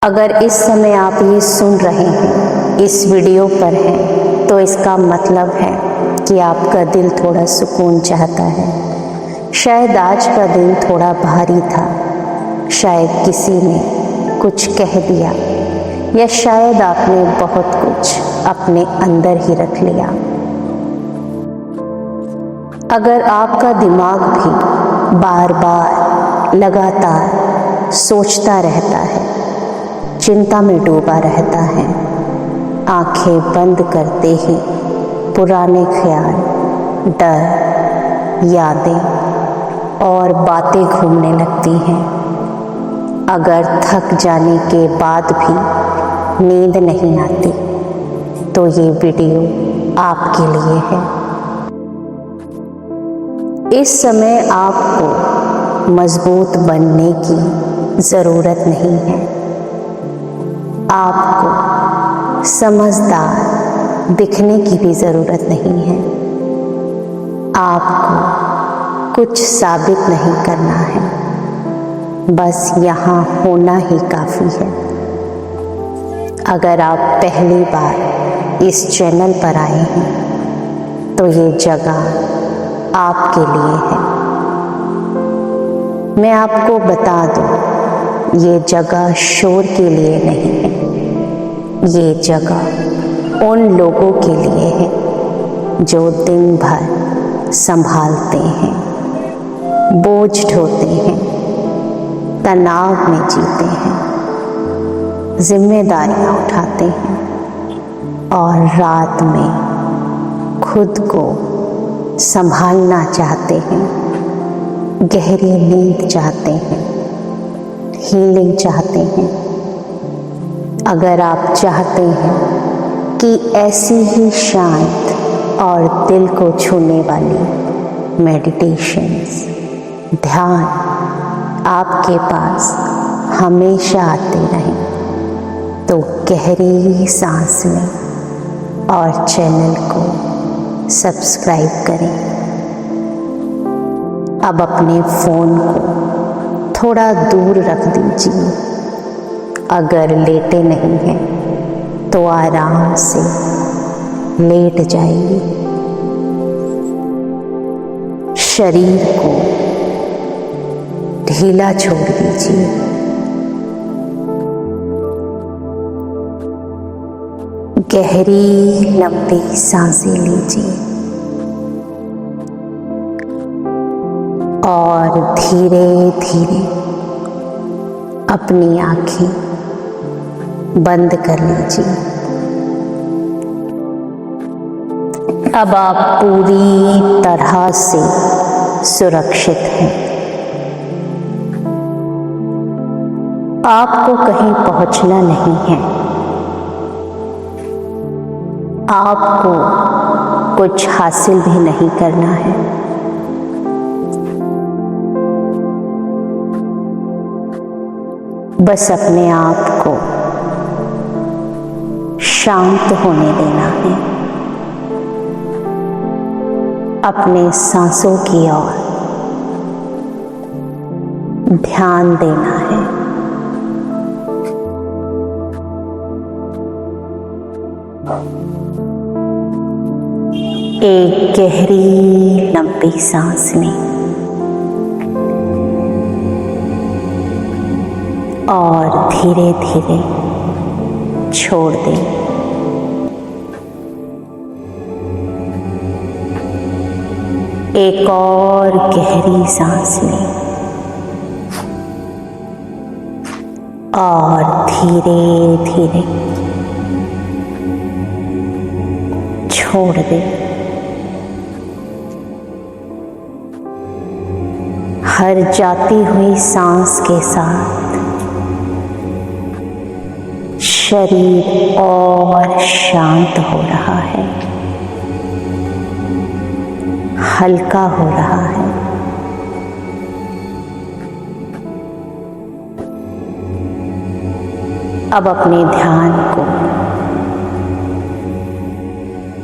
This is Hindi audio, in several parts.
अगर इस समय आप ये सुन रहे हैं, इस वीडियो पर हैं, तो इसका मतलब है कि आपका दिल थोड़ा सुकून चाहता है। शायद आज का दिन थोड़ा भारी था, शायद किसी ने कुछ कह दिया, या शायद आपने बहुत कुछ अपने अंदर ही रख लिया। अगर आपका दिमाग भी बार बार लगातार सोचता रहता है, चिंता में डूबा रहता है, आंखें बंद करते ही पुराने ख्याल, डर, यादें और बातें घूमने लगती हैं। अगर थक जाने के बाद भी नींद नहीं आती, तो ये वीडियो आपके लिए है। इस समय आपको मजबूत बनने की ज़रूरत नहीं है। आपको समझदार दिखने की भी ज़रूरत नहीं है। आपको कुछ साबित नहीं करना है, बस यहाँ होना ही काफ़ी है। अगर आप पहली बार इस चैनल पर आए हैं, तो ये जगह आपके लिए है। मैं आपको बता दूं, ये जगह शोर के लिए नहीं है। ये जगह उन लोगों के लिए है जो दिन भर संभालते हैं, बोझ ढोते हैं, तनाव में जीते हैं, जिम्मेदारियां उठाते हैं और रात में खुद को संभालना चाहते हैं, गहरी नींद चाहते हैं, हीलिंग चाहते हैं। अगर आप चाहते हैं कि ऐसी ही शांत और दिल को छूने वाली मेडिटेशंस, ध्यान आपके पास हमेशा आते रहें, तो गहरी सांस लें और चैनल को सब्सक्राइब करें। अब अपने फ़ोन को थोड़ा दूर रख दीजिए। अगर लेटे नहीं हैं, तो आराम से लेट जाइए। शरीर को ढीला छोड़ दीजिए। गहरी लंबी सांसें लीजिए और धीरे धीरे अपनी आंखें बंद कर लीजिए। अब आप पूरी तरह से सुरक्षित हैं। आपको कहीं पहुंचना नहीं है। आपको कुछ हासिल भी नहीं करना है। बस अपने आप को शांत होने देना है, अपने सांसों की ओर ध्यान देना है। एक गहरी लंबी सांस लें और धीरे धीरे छोड़ दें। एक और गहरी सांस लें और धीरे धीरे छोड़ दें। हर जाती हुई सांस के साथ शरीर और शांत हो रहा है, हल्का हो रहा है। अब अपने ध्यान को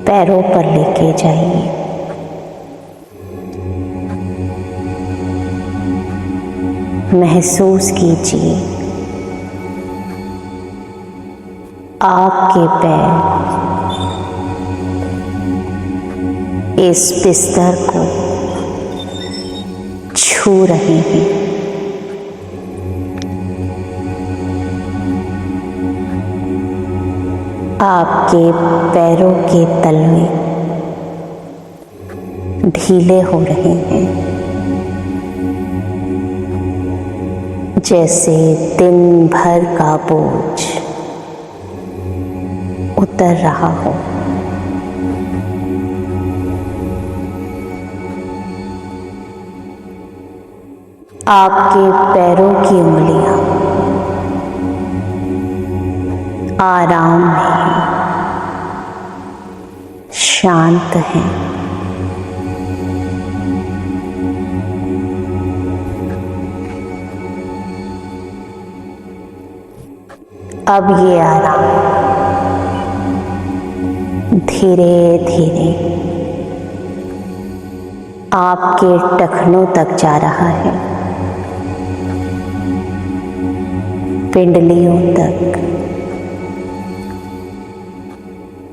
पैरों पर लेके जाइए। महसूस कीजिए आपके पैर इस बिस्तर को छू रहे हैं। आपके पैरों के तलवे ढीले हो रहे हैं, जैसे दिन भर का बोझ उतर रहा हो। आपके पैरों की उंगलियां आराम में हैं, शांत हैं। अब ये आराम धीरे धीरे आपके टखनों तक जा रहा है, पिंडलियों तक।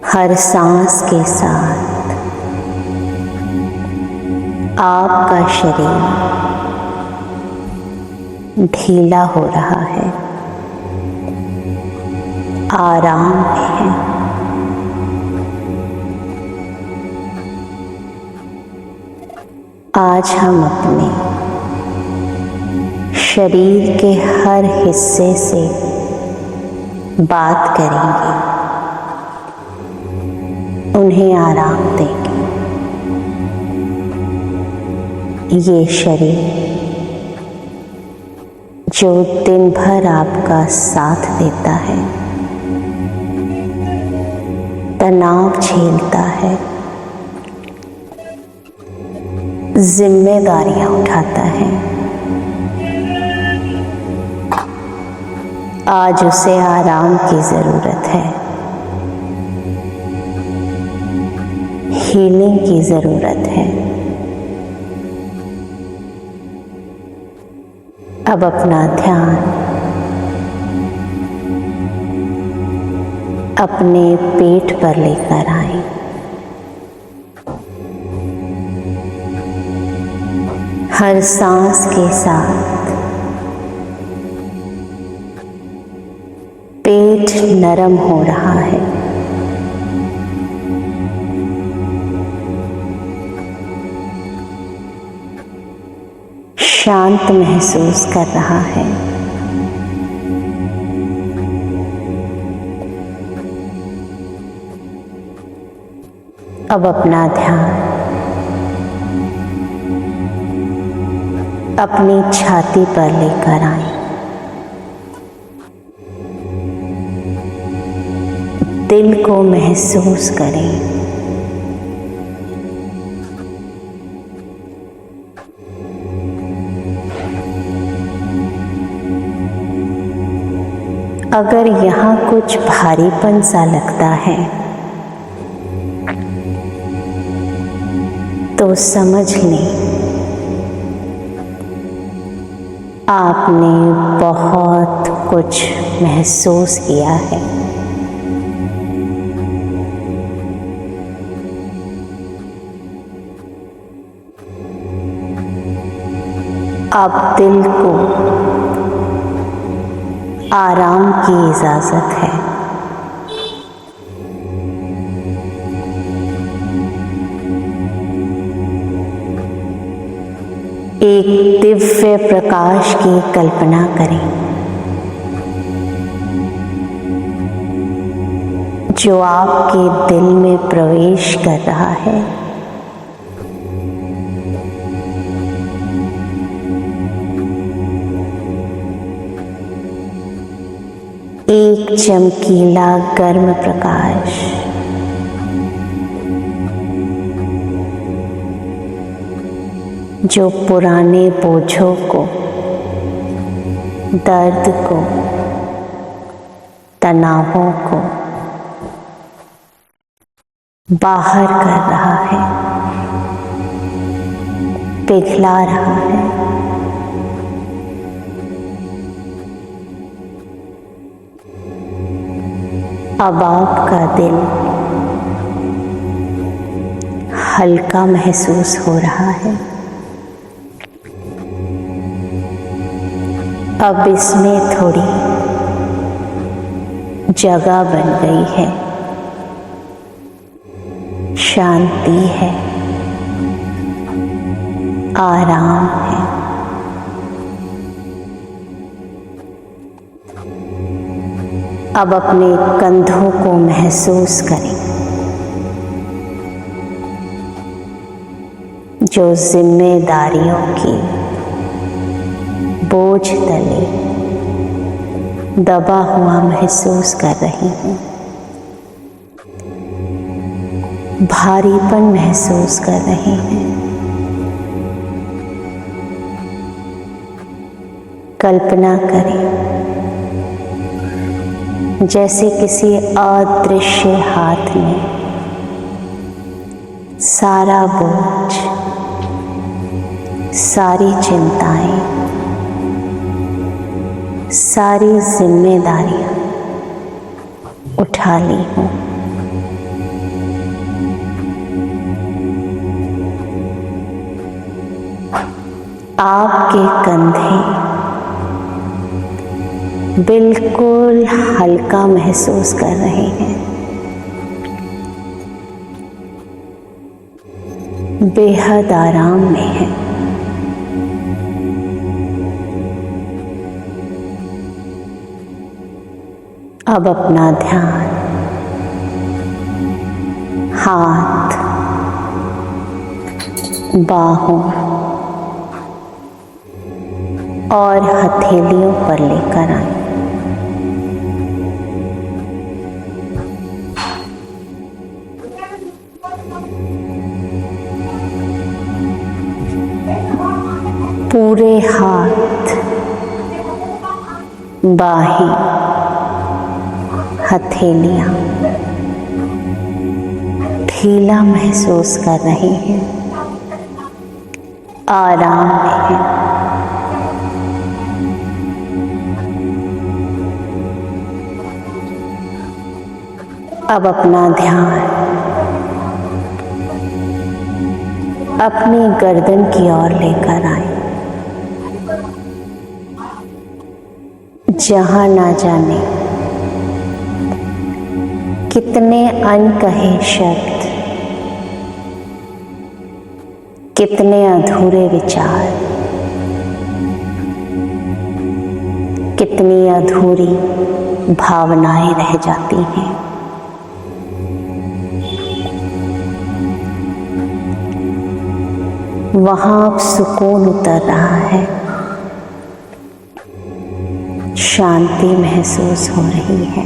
हर सांस के साथ आपका शरीर ढीला हो रहा है, आराम में है। आज हम अपने शरीर के हर हिस्से से बात करेंगे, उन्हें आराम देंगे। ये शरीर जो दिन भर आपका साथ देता है, तनाव झेलता है, जिम्मेदारियां उठाता है, आज उसे आराम की जरूरत है, हीलिंग की जरूरत है। अब अपना ध्यान अपने पेट पर लेकर आएं। हर सांस के साथ पेट नरम हो रहा है, शांत महसूस कर रहा है। अब अपना ध्यान अपनी छाती पर लेकर आएं। दिल को महसूस करें। अगर यहाँ कुछ भारीपन सा लगता है तो समझ लें आपने बहुत कुछ महसूस किया है। अब दिल को आराम की इजाजत है। एक दिव्य प्रकाश की कल्पना करें जो आपके दिल में प्रवेश कर रहा है। एक चमकीला गर्म प्रकाश जो पुराने बोझों को, दर्द को, तनावों को बाहर कर रहा है, पिघला रहा है। अब आपका दिल हल्का महसूस हो रहा है। अब इसमें थोड़ी जगह बन गई है, शांति है, आराम है। अब अपने कंधों को महसूस करें जो जिम्मेदारियों की बोझ तले दबा हुआ महसूस कर रही हूँ, भारीपन महसूस कर रहे हैं। कल्पना करें जैसे किसी अदृश्य हाथ ने सारा बोझ, सारी चिंताएं, सारी जिम्मेदारियां उठा ली हूँ। आपके कंधे बिल्कुल हल्का महसूस कर रहे हैं, बेहद आराम में है। अब अपना ध्यान हाथ, बाहों और हथेलियों पर लेकर आए। पूरे हाथ, बाहें, हथेलियां ढीला महसूस कर रहे हैं, आराम में हैं। अब अपना ध्यान अपनी गर्दन की ओर लेकर आए, जहां ना जाने कितने अनकहे शब्द, कितने अधूरे विचार, कितनी अधूरी भावनाएं रह जाती हैं। वहां अब सुकून उतर रहा है, शांति महसूस हो रही है।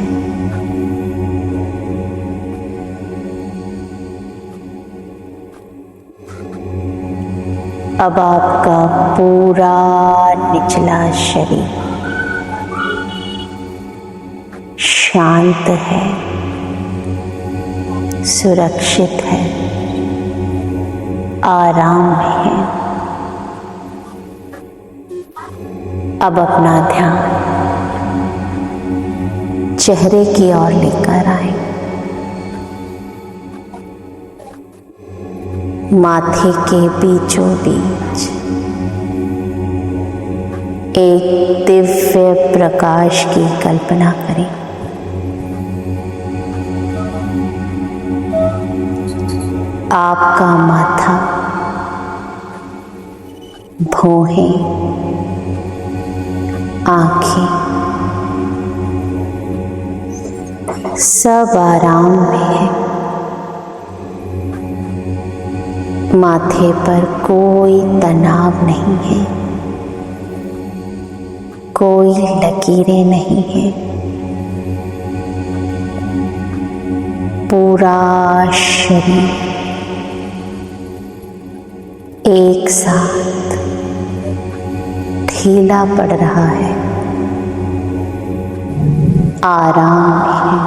अब आपका पूरा निचला शरीर शांत है, सुरक्षित है, आराम में है। अब अपना ध्यान चेहरे की ओर लेकर आए, माथे के बीचों बीच एक दिव्य प्रकाश की कल्पना करें। आपका माथा, भौहें, आंखें सब आराम में है। माथे पर कोई तनाव नहीं है, कोई लकीरें नहीं है। पूरा शरीर एक साथ ढीला पड़ रहा है, आराम में है,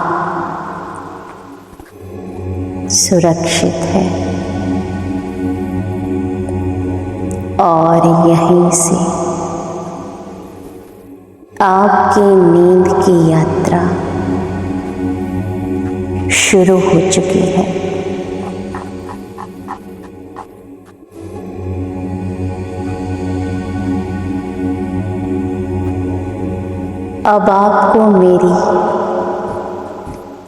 सुरक्षित है। और यहीं से आपकी नींद की यात्रा शुरू हो चुकी है। अब आपको मेरी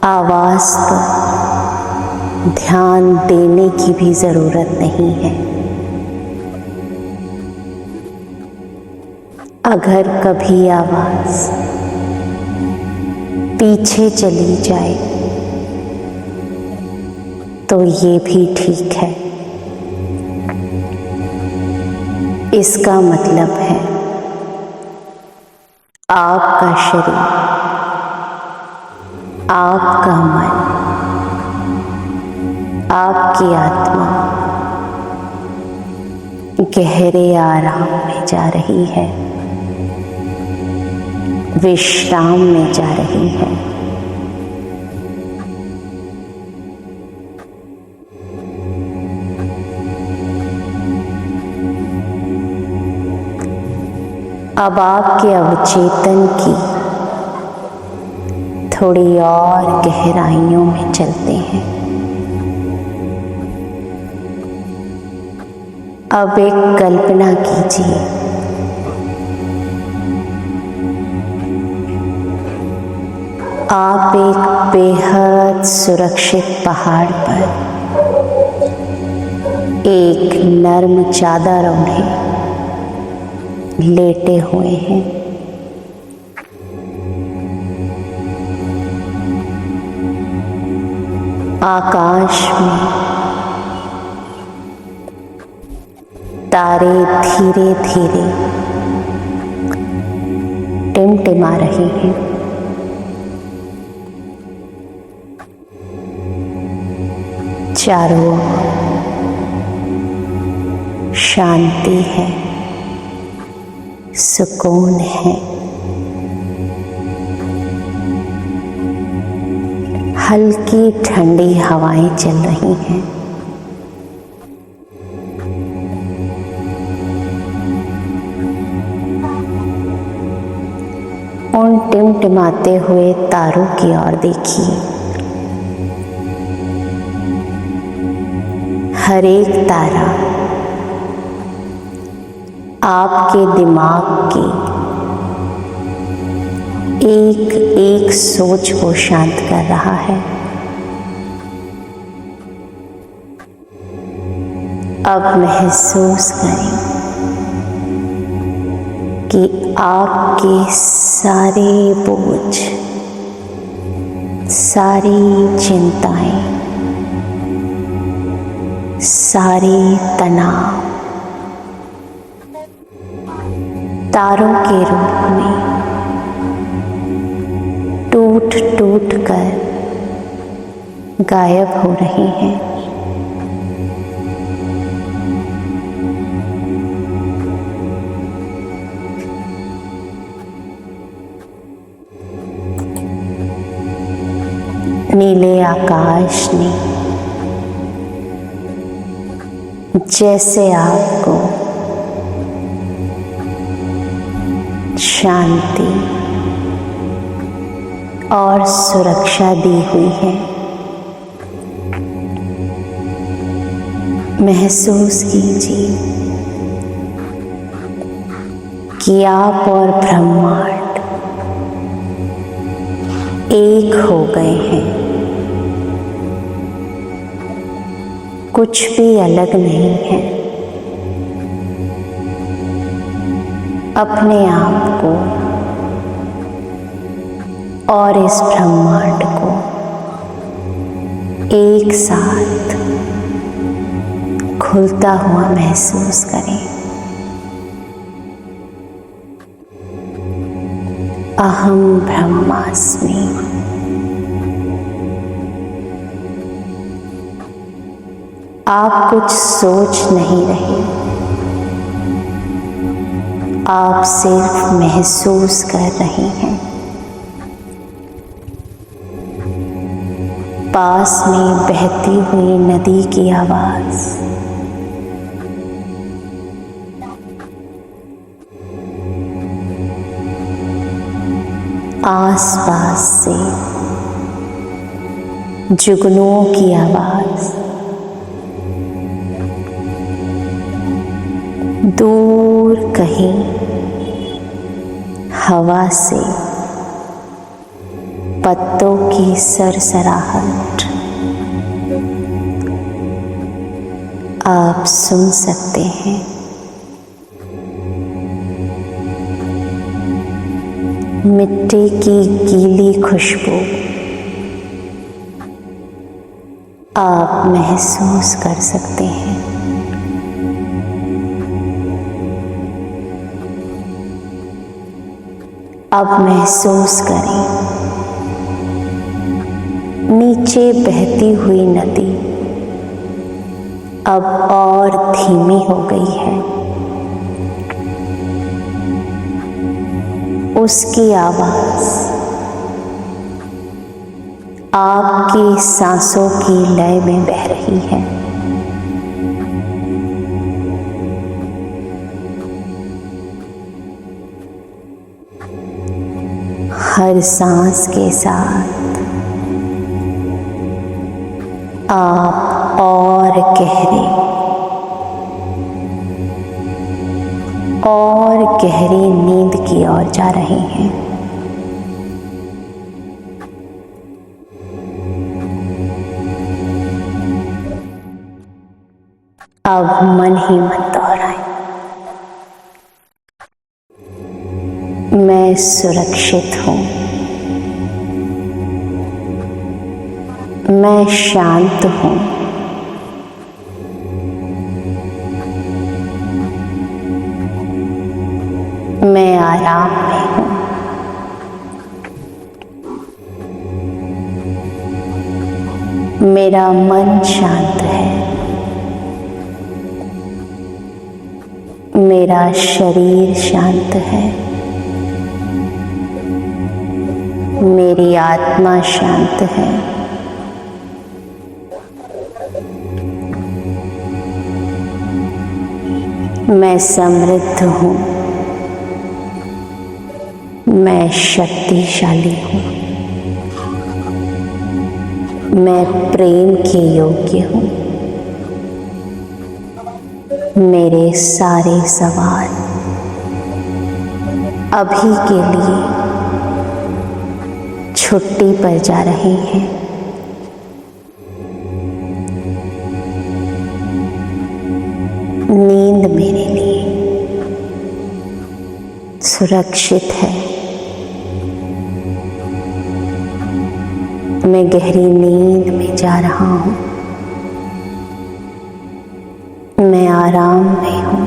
आवाज़ पर ध्यान देने की भी ज़रूरत नहीं है। अगर कभी आवाज़ पीछे चली जाए तो ये भी ठीक है। इसका मतलब है आपका शरीर, आपका मन, आपकी आत्मा गहरे आराम में जा रही है, विश्राम में जा रही है। अब आपके अवचेतन की थोड़ी और गहराइयों में चलते हैं। अब एक कल्पना कीजिए, आप एक बेहद सुरक्षित पहाड़ पर एक नर्म चादर ओढ़े लेटे हुए हैं। आकाश में तारे धीरे धीरे टिमटिमा रहे हैं। चारों ओर शांति है, सुकून है। हल्की ठंडी हवाएं चल रही हैं। उन टिमटिमाते हुए तारों की ओर देखिए। हर एक तारा आपके दिमाग की एक एक सोच को शांत कर रहा है। अब महसूस करें कि आपके सारे बोझ, सारी चिंताएं, सारे तनाव तारों के रूप में टूट टूट कर गायब हो रहे हैं। नीले आकाश ने जैसे आपको शांति और सुरक्षा दी हुई है, महसूस कीजिए कि आप और ब्रह्मांड एक हो गए हैं। कुछ भी अलग नहीं है। अपने आप को और इस ब्रह्मांड को एक साथ खुलता हुआ महसूस करें। अहम ब्रह्मास्मि। आप कुछ सोच नहीं रहे, आप सिर्फ महसूस कर रहे हैं। पास में बहती हुई नदी की आवाज, आसपास से जुगनुओं की आवाज दूर कहीं हवा से पत्तों की सरसराहट आप सुन सकते हैं। मिट्टी की गीली खुशबू आप महसूस कर सकते हैं। अब महसूस करें नीचे बहती हुई नदी अब और धीमी हो गई है। उसकी आवाज आपकी सांसों की लय में बह रही है। हर सांस के साथ आप और गहरी नींद की ओर जा रहे हैं। अब मन ही मन दोहराएं, मैं सुरक्षित हूं, मैं शांत हूं, मैं आराम में हूं। मेरा मन शांत है, मेरा शरीर शांत है, मेरी आत्मा शांत है। मैं समृद्ध हूँ, मैं शक्तिशाली हूँ, मैं प्रेम के योग्य हूँ। मेरे सारे सवाल अभी के लिए छुट्टी पर जा रहे हैं। नींद मेरे लिए सुरक्षित है। मैं गहरी नींद में जा रहा हूँ, मैं आराम में हूँ,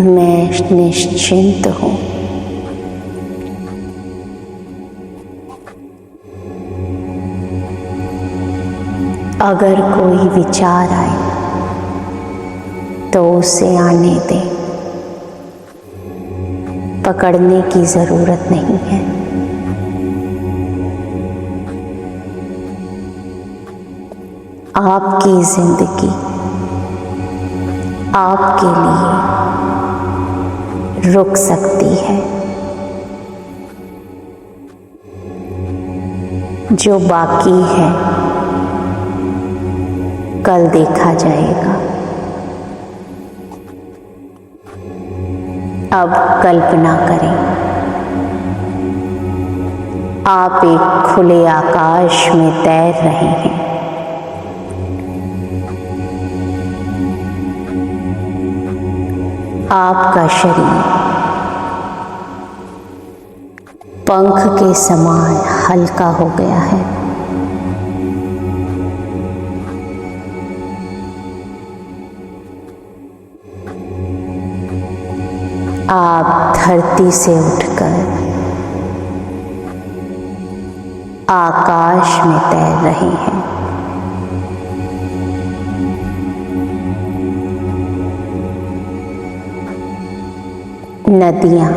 मैं निश्चिंत हूँ। अगर कोई विचार आए तो उसे आने दें, पकड़ने की जरूरत नहीं है। आपकी जिंदगी आपके लिए रुक सकती है। जो बाकी है कल देखा जाएगा। अब कल्पना करें आप एक खुले आकाश में तैर रहे हैं। आपका शरीर पंख के समान हल्का हो गया है। आप धरती से उठकर आकाश में तैर रहे हैं। नदियां,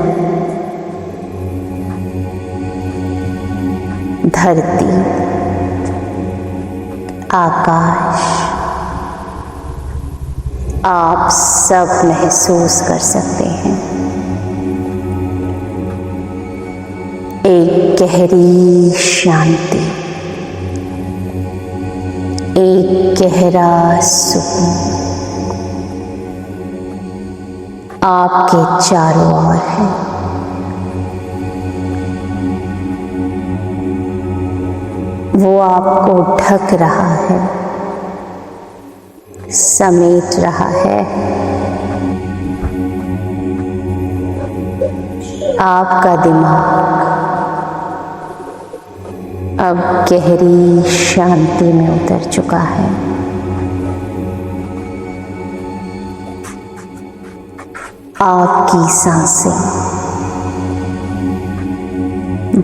धरती, आकाश, आप सब महसूस कर सकते हैं। एक गहरी शांति। एक गहरा सुकून आपके चारों ओर है। वो आपको ढक रहा है, समेट रहा है। आपका दिमाग अब गहरी शांति में उतर चुका है। आपकी सांसें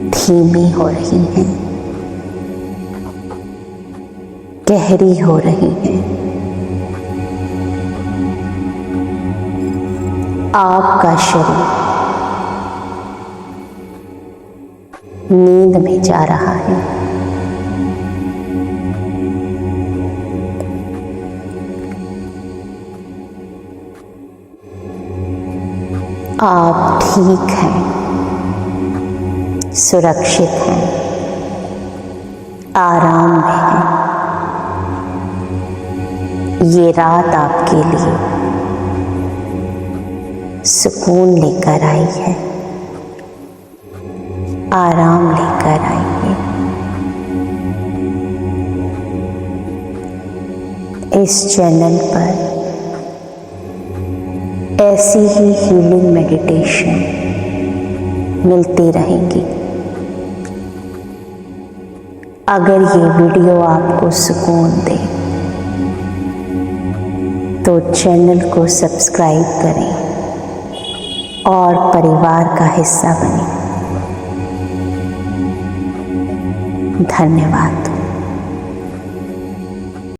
धीमी हो रही हैं, गहरी हो रही हैं। आपका शरीर नींद में जा रहा है। आप ठीक हैं, सुरक्षित हैं, आराम में हैं। ये रात आपके लिए सुकून लेकर आई है, आराम लेकर आई है। इस चैनल पर ऐसी ही हीलिंग मेडिटेशन मिलती रहेंगी। अगर ये वीडियो आपको सुकून दे तो चैनल को सब्सक्राइब करें और परिवार का हिस्सा बनें। धन्यवाद।